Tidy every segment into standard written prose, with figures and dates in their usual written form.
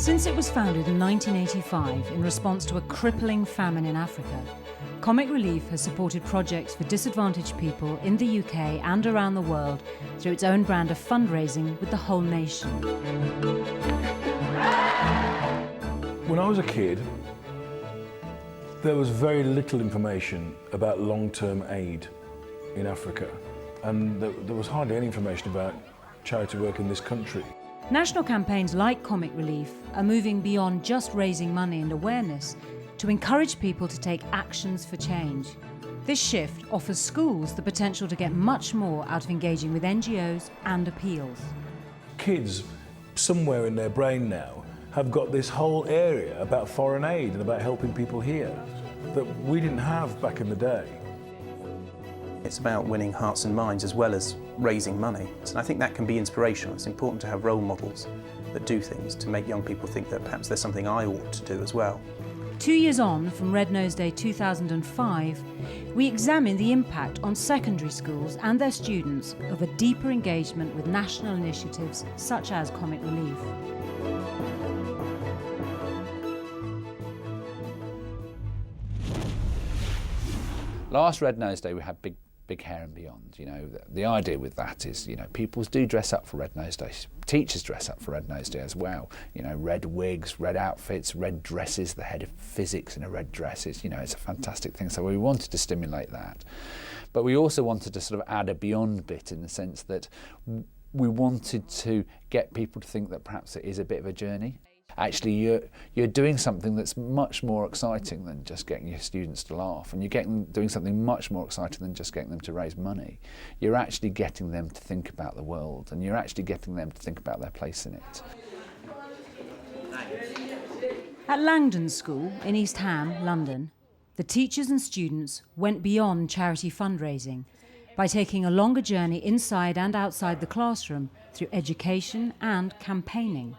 Since it was founded in 1985 in response to a crippling famine in Africa, Comic Relief has supported projects for disadvantaged people in the UK and around the world through its own brand of fundraising with the whole nation. When I was a kid, there was very little information about long-term aid in Africa, and there was hardly any information about charity work in this country. National campaigns like Comic Relief are moving beyond just raising money and awareness to encourage people to take actions for change. This shift offers schools the potential to get much more out of engaging with NGOs and appeals. Kids, somewhere in their brain now, have got this whole area about foreign aid and about helping people here that we didn't have back in the day. It's about winning hearts and minds as well as raising money. And I think that can be inspirational. It's important to have role models that do things to make young people think that perhaps there's something I ought to do as well. 2 years on from Red Nose Day 2005, we examine the impact on secondary schools and their students of a deeper engagement with national initiatives such as Comic Relief. Last Red Nose Day we had Big Hair and Beyond. You know, the idea with that is, you know, pupils do dress up for Red Nose Day. Teachers dress up for Red Nose Day as well. You know, red wigs, red outfits, red dresses. The head of physics in a red dress. It's a fantastic thing. So we wanted to stimulate that, but we also wanted to sort of add a beyond bit in the sense that we wanted to get people to think that perhaps it is a bit of a journey. Actually, you're doing something that's much more exciting than just getting your students to laugh, and you're doing something much more exciting than just getting them to raise money. You're actually getting them to think about the world, and you're actually getting them to think about their place in it. At Langdon School in East Ham, London, the teachers and students went beyond charity fundraising by taking a longer journey inside and outside the classroom through education and campaigning.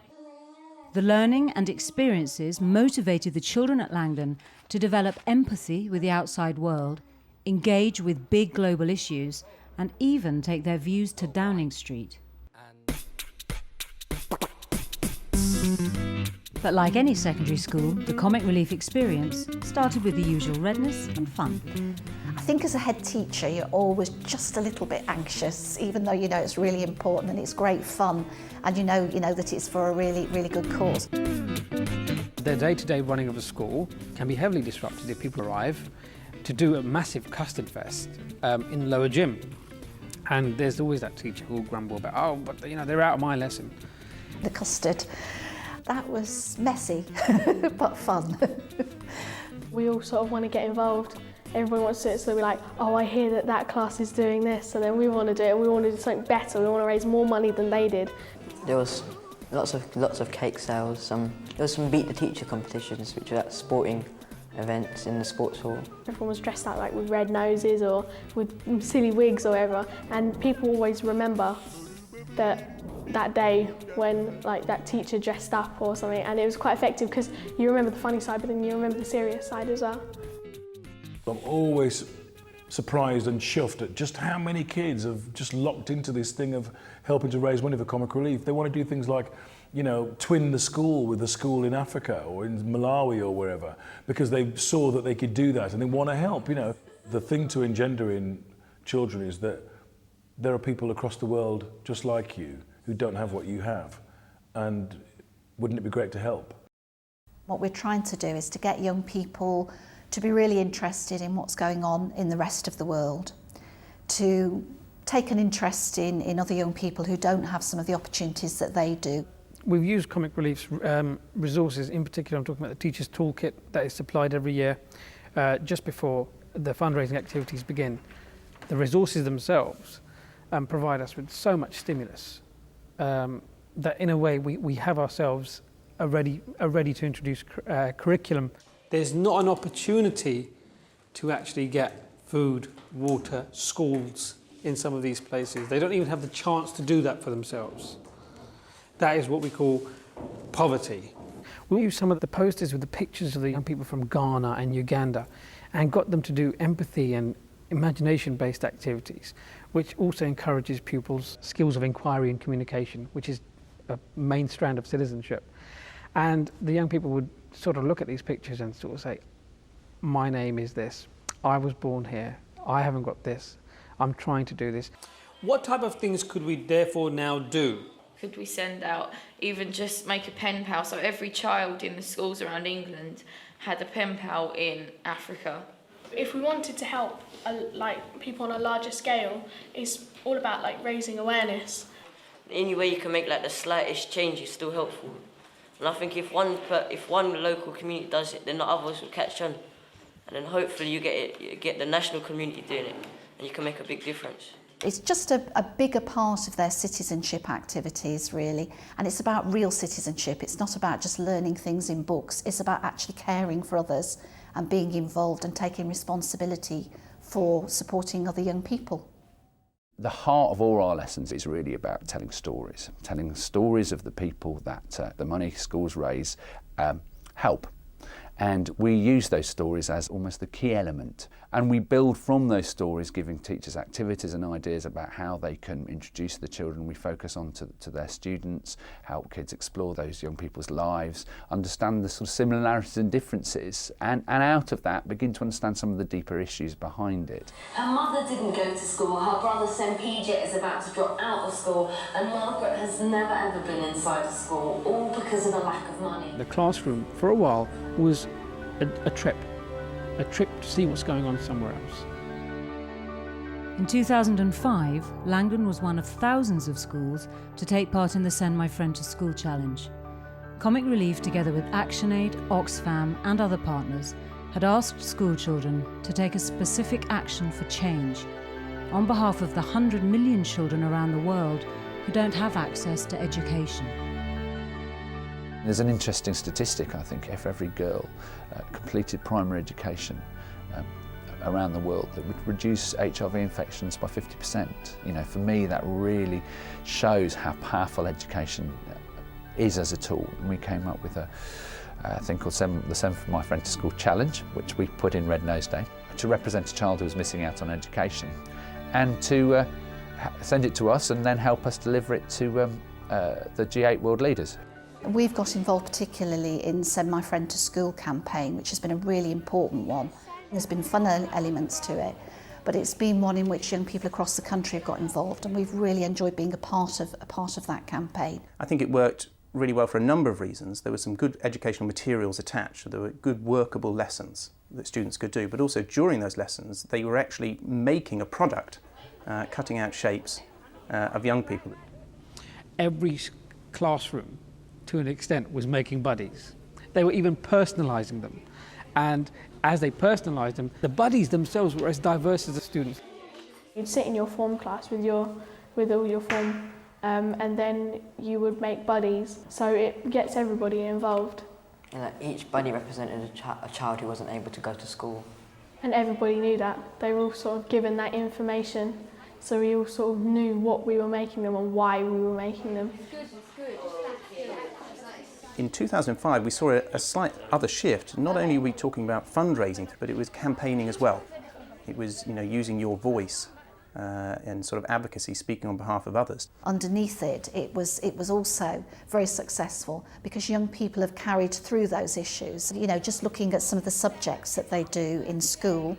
The learning and experiences motivated the children at Langdon to develop empathy with the outside world, engage with big global issues, and even take their views to Downing Street. But like any secondary school, the Comic Relief experience started with the usual redness and fun. I think as a head teacher, you're always just a little bit anxious, even though you know it's really important and it's great fun, and you know that it's for a really, really good cause. The day-to-day running of a school can be heavily disrupted if people arrive to do a massive custard fest in the lower gym. And there's always that teacher who will grumble about, oh, but they're out of my lesson. The custard, that was messy, but fun. We all sort of want to get involved. Everyone wants to do it, so we're like, oh, I hear that class is doing this, and then we want to do it, we want to do something better, we want to raise more money than they did. There was lots of cake sales, there was some Beat the Teacher competitions, which were at sporting events in the sports hall. Everyone was dressed up like with red noses or with silly wigs or whatever, and people always remember that day when that teacher dressed up or something, and it was quite effective because you remember the funny side, but then you remember the serious side as well. I'm always surprised and chuffed at just how many kids have just locked into this thing of helping to raise money for Comic Relief. They want to do things like, twin the school with a school in Africa or in Malawi or wherever, because they saw that they could do that and they want to help. The thing to engender in children is that there are people across the world just like you who don't have what you have, and wouldn't it be great to help? What we're trying to do is to get young people to be really interested in what's going on in the rest of the world, to take an interest in other young people who don't have some of the opportunities that they do. We've used Comic Relief's resources, in particular I'm talking about the Teachers' Toolkit that is supplied every year just before the fundraising activities begin. The resources themselves provide us with so much stimulus that in a way we have ourselves a ready to introduce curriculum. There's not an opportunity to actually get food, water, schools in some of these places. They don't even have the chance to do that for themselves. That is what we call poverty. We used some of the posters with the pictures of the young people from Ghana and Uganda and got them to do empathy and imagination-based activities, which also encourages pupils' skills of inquiry and communication, which is a main strand of citizenship. And the young people would sort of look at these pictures and sort of say, my name is this, I was born here, I haven't got this, I'm trying to do this. What type of things could we therefore now do? Could we send out, even just make a pen pal, so every child in the schools around England had a pen pal in Africa? If we wanted to help like people on a larger scale, it's all about like raising awareness. Any way you can make like the slightest change is still helpful. And I think if one local community does it, then the others will catch on. And then hopefully you get the national community doing it, and you can make a big difference. It's just a bigger part of their citizenship activities, really. And it's about real citizenship. It's not about just learning things in books. It's about actually caring for others and being involved and taking responsibility for supporting other young people. The heart of all our lessons is really about telling stories of the people that the money schools raise help. And we use those stories as almost the key element. And we build from those stories, giving teachers activities and ideas about how they can introduce the children we focus on to their students, help kids explore those young people's lives, understand the sort of similarities and differences, and out of that begin to understand some of the deeper issues behind it. Her mother didn't go to school, her brother St. PJ is about to drop out of school, and Margaret has never ever been inside a school, all because of a lack of money. The classroom, for a while, was a trip to see what's going on somewhere else. In 2005, Langdon was one of thousands of schools to take part in the Send My Friend to School challenge. Comic Relief, together with ActionAid, Oxfam and other partners, had asked school children to take a specific action for change on behalf of the 100 million children around the world who don't have access to education. There's an interesting statistic, I think, if every girl completed primary education around the world, that would reduce HIV infections by 50%. You know, for me, that really shows how powerful education is as a tool. And we came up with a thing called the Send My Friend to School challenge, which we put in Red Nose Day, to represent a child who was missing out on education, and to send it to us and then help us deliver it to the G8 world leaders. We've got involved particularly in Send My Friend to School campaign, which has been a really important one. There's been fun elements to it, but it's been one in which young people across the country have got involved, and we've really enjoyed being a part of that campaign. I think it worked really well for a number of reasons. There were some good educational materials attached, so there were good workable lessons that students could do, but also during those lessons they were actually making a product, cutting out shapes of young people. Every classroom, to an extent, was making buddies. They were even personalising them, and as they personalised them, the buddies themselves were as diverse as the students. You'd sit in your form class with all your form, and then you would make buddies, so it gets everybody involved. And each buddy represented a child who wasn't able to go to school. And everybody knew that. They were all sort of given that information, so we all sort of knew what we were making them and why we were making them. In 2005 we saw a slight other shift. Not only were we talking about fundraising, but it was campaigning as well. It was, you know, using your voice and sort of advocacy, speaking on behalf of others. Underneath it was also very successful because young people have carried through those issues. You know, just looking at some of the subjects that they do in school,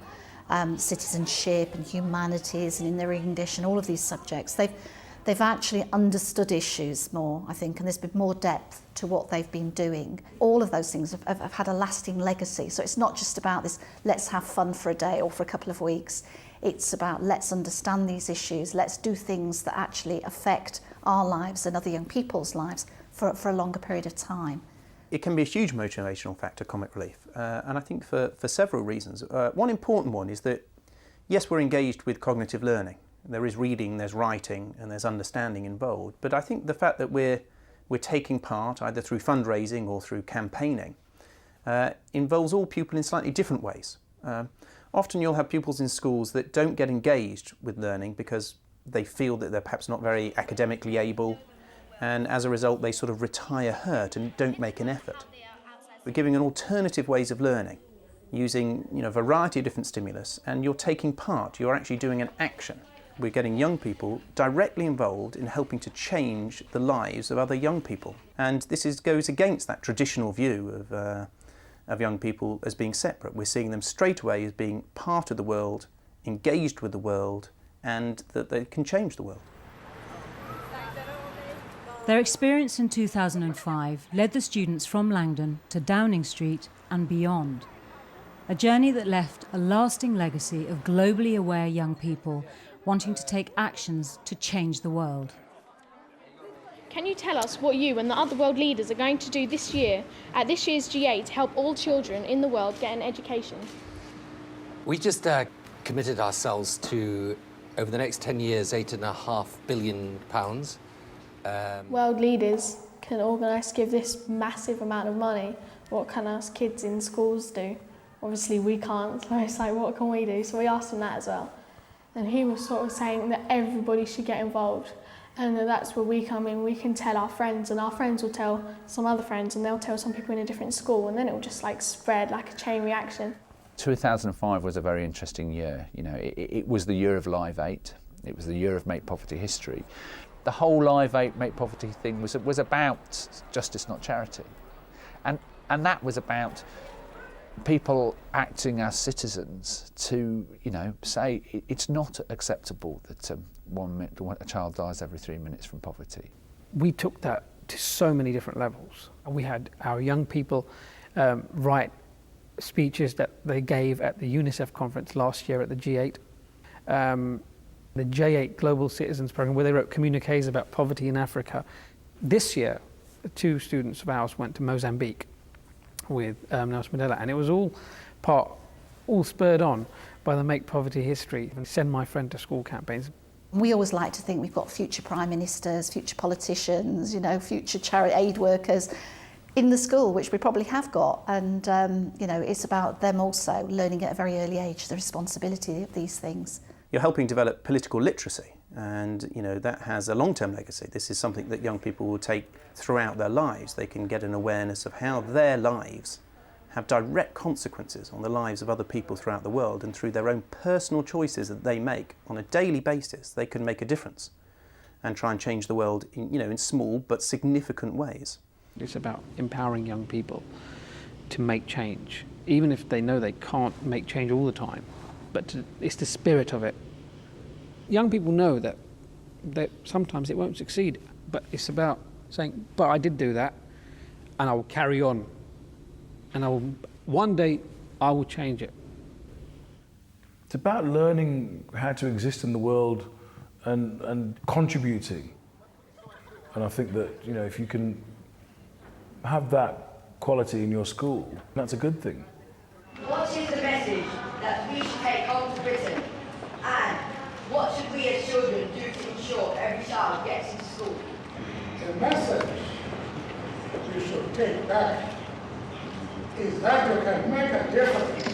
citizenship and humanities and in their English and all of these subjects, they've actually understood issues more, I think, and there's been more depth to what they've been doing. All of those things have had a lasting legacy. So it's not just about this, let's have fun for a day or for a couple of weeks. It's about let's understand these issues, let's do things that actually affect our lives and other young people's lives for a longer period of time. It can be a huge motivational factor, Comic Relief, and I think for several reasons. One important one is that, yes, we're engaged with cognitive learning. There is reading, there's writing, and there's understanding involved. But I think the fact that we're taking part, either through fundraising or through campaigning, involves all pupils in slightly different ways. Often you'll have pupils in schools that don't get engaged with learning because they feel that they're perhaps not very academically able, and as a result they sort of retire hurt and don't make an effort. We're giving an alternative ways of learning, using, you know, a variety of different stimulus, and you're taking part, you're actually doing an action. We're getting young people directly involved in helping to change the lives of other young people. And this goes against that traditional view of young people as being separate. We're seeing them straight away as being part of the world, engaged with the world, and that they can change the world. Their experience in 2005 led the students from Langdon to Downing Street and beyond. A journey that left a lasting legacy of globally aware young people wanting to take actions to change the world. Can you tell us what you and the other world leaders are going to do this year at this year's G8 to help all children in the world get an education? We just committed ourselves to, over the next 10 years, £8.5 billion. World leaders can organise to give this massive amount of money. What can us kids in schools do? Obviously we can't, so it's like, what can we do? So we asked him that as well. And he was sort of saying that everybody should get involved. And that's where we come in. We can tell our friends, and our friends will tell some other friends, and they'll tell some people in a different school, and then it will just like spread like a chain reaction. 2005 was a very interesting year. You know, it was the year of Live 8. It was the year of Make Poverty History. The whole Live 8 Make Poverty thing was about justice, not charity. And that was about people acting as citizens to, you know, say it's not acceptable that a child dies every 3 minutes from poverty. We took that to so many different levels. We had our young people write speeches that they gave at the UNICEF conference last year at the G8. The J8 Global Citizens Programme, where they wrote communiques about poverty in Africa. This year, 2 students of ours went to Mozambique with Nelson Mandela, and it was all spurred on by the Make Poverty History and Send My Friend to School campaigns. We always like to think we've got future prime ministers, future politicians, you know, future charity aid workers in the school, which we probably have got, and you know, it's about them also learning at a very early age the responsibility of these things. You're helping develop political literacy, and you know that has a long-term legacy. This is something that young people will take throughout their lives. They can get an awareness of how their lives have direct consequences on the lives of other people throughout the world, and through their own personal choices that they make on a daily basis, they can make a difference and try and change the world in small but significant ways. It's about empowering young people to make change, even if they know they can't make change all the time. But it's the spirit of it. Young people know that sometimes it won't succeed, but it's about saying, but I did do that, and I will carry on, and one day I will change it. It's about learning how to exist in the world and contributing. And I think that, you know, if you can have that quality in your school, that's a good thing. What is the message that we should take home to Britain? And what should we as children do to ensure every child gets into school? The message you should take back is that you can make a difference